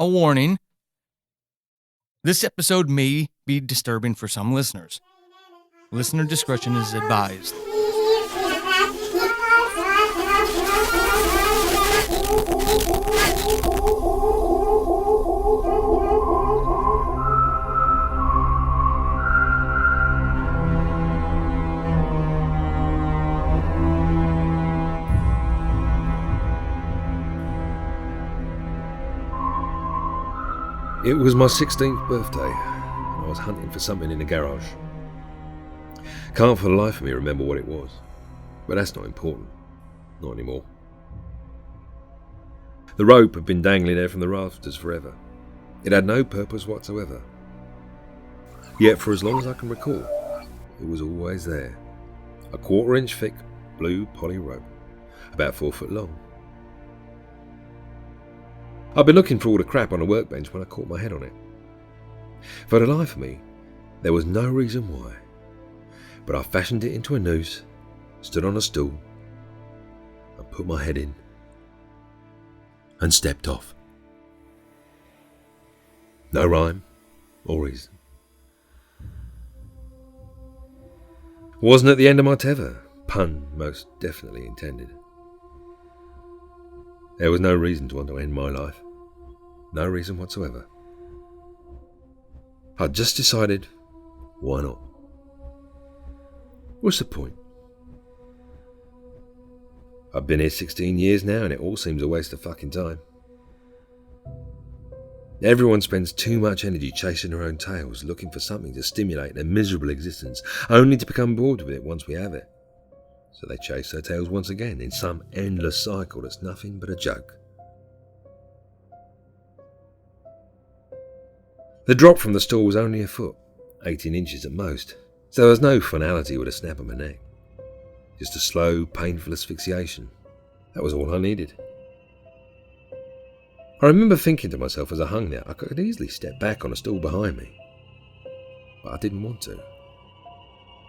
A warning. This episode may be disturbing for some listeners. Listener discretion is advised. It was my 16th birthday, and I was hunting for something in the garage. Can't for the life of me remember what it was, but that's not important. Not anymore. The rope had been dangling there from the rafters forever. It had no purpose whatsoever. Yet for as long as I can recall, it was always there. A 1/4 inch thick blue poly rope, about 4 foot long. I'd been looking for all the crap on the workbench when I caught my head on it. For the life of me, there was no reason why, but I fashioned it into a noose, stood on a stool, and put my head in, and stepped off. No rhyme or reason. Wasn't at the end of my tether, pun most definitely intended. There was no reason to want to end my life. No reason whatsoever. I'd just decided, why not? What's the point? I've been here 16 years now and it all seems a waste of fucking time. Everyone spends too much energy chasing their own tails, looking for something to stimulate their miserable existence, only to become bored with it once we have it. So they chase their tails once again in some endless cycle that's nothing but a joke. The drop from the stool was only a foot, 18 inches at most, so there was no finality with a snap of my neck. Just a slow, painful asphyxiation. That was all I needed. I remember thinking to myself as I hung there, I could easily step back on a stool behind me. But I didn't want to.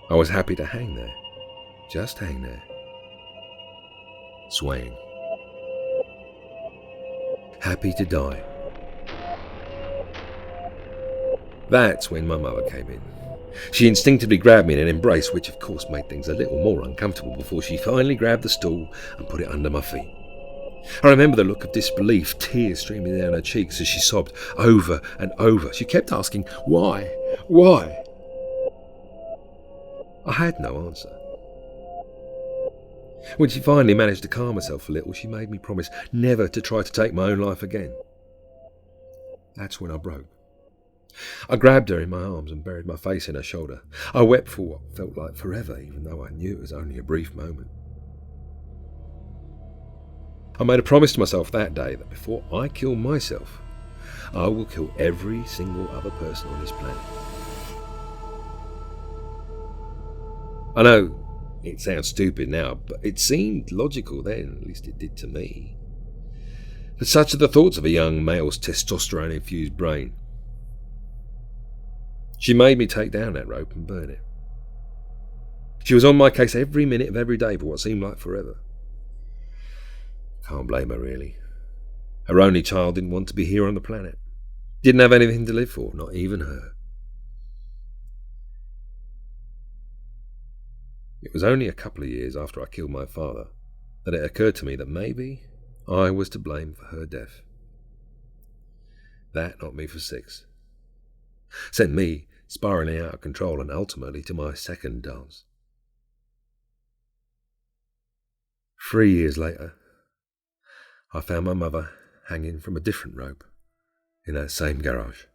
I was happy to hang there. Just hang there. Swaying. Happy to die. That's when my mother came in. She instinctively grabbed me in an embrace, which of course made things a little more uncomfortable before she finally grabbed the stool and put it under my feet. I remember the look of disbelief, tears streaming down her cheeks as she sobbed over and over. She kept asking, why? Why? I had no answer. When she finally managed to calm herself a little, she made me promise never to try to take my own life again. That's when I broke. I grabbed her in my arms and buried my face in her shoulder. I wept for what felt like forever, even though I knew it was only a brief moment. I made a promise to myself that day that before I kill myself, I will kill every single other person on this planet. I know it sounds stupid now, but it seemed logical then, at least it did to me. But such are the thoughts of a young male's testosterone-infused brain. She made me take down that rope and burn it. She was on my case every minute of every day for what seemed like forever. Can't blame her, really. Her only child didn't want to be here on the planet. Didn't have anything to live for, not even her. It was only a couple of years after I killed my father that it occurred to me that maybe I was to blame for her death. That knocked me for 6. Sent me spiralling out of control and ultimately to my second dance. 3 years later, I found my mother hanging from a different rope in that same garage.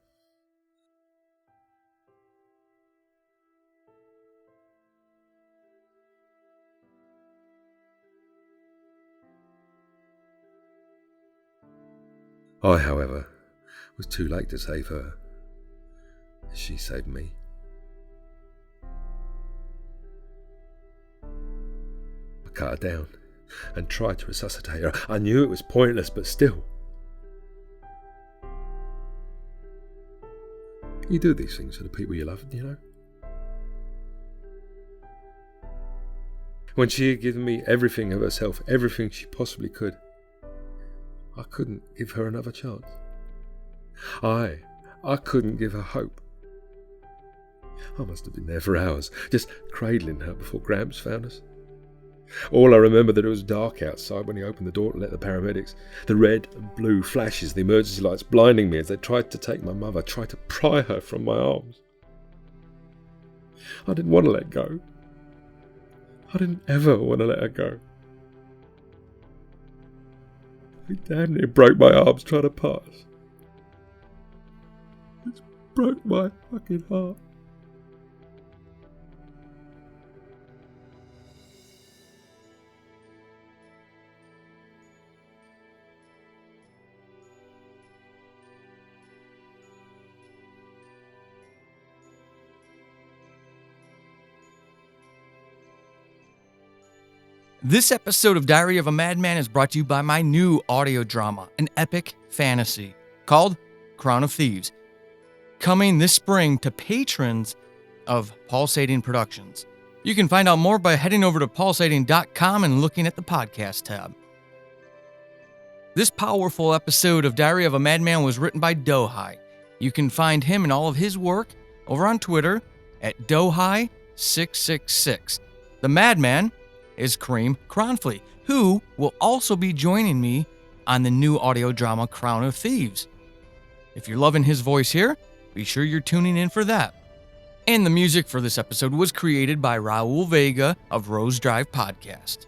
I, however, was too late to save her. She saved me. I cut her down and tried to resuscitate her. I knew it was pointless, but still. You do these things for the people you love, you know? When she had given me everything of herself, everything she possibly could, I couldn't give her another chance. I couldn't give her hope. I must have been there for hours, just cradling her before Gramps found us. All I remember that it was dark outside when he opened the door to let the paramedics. The red and blue flashes, the emergency lights blinding me as they tried to take my mother, tried to pry her from my arms. I didn't want to let go. I didn't ever want to let her go. He damn near broke my arms trying to part us. It broke my fucking heart. This episode of Diary of a Madman is brought to you by my new audio drama, an epic fantasy called Crown of Thieves, coming this spring to patrons of Pulsating Productions. You can find out more by heading over to pulsating.com and looking at the podcast tab. This powerful episode of Diary of a Madman was written by Dohai. You can find him and all of his work over on Twitter at Dohai666. The Madman is Kareem Kronfli, who will also be joining me on the new audio drama Crown of Thieves. If you're loving his voice here, be sure you're tuning in for that. And the music for this episode was created by Raul Vega of Rose Drive Podcast.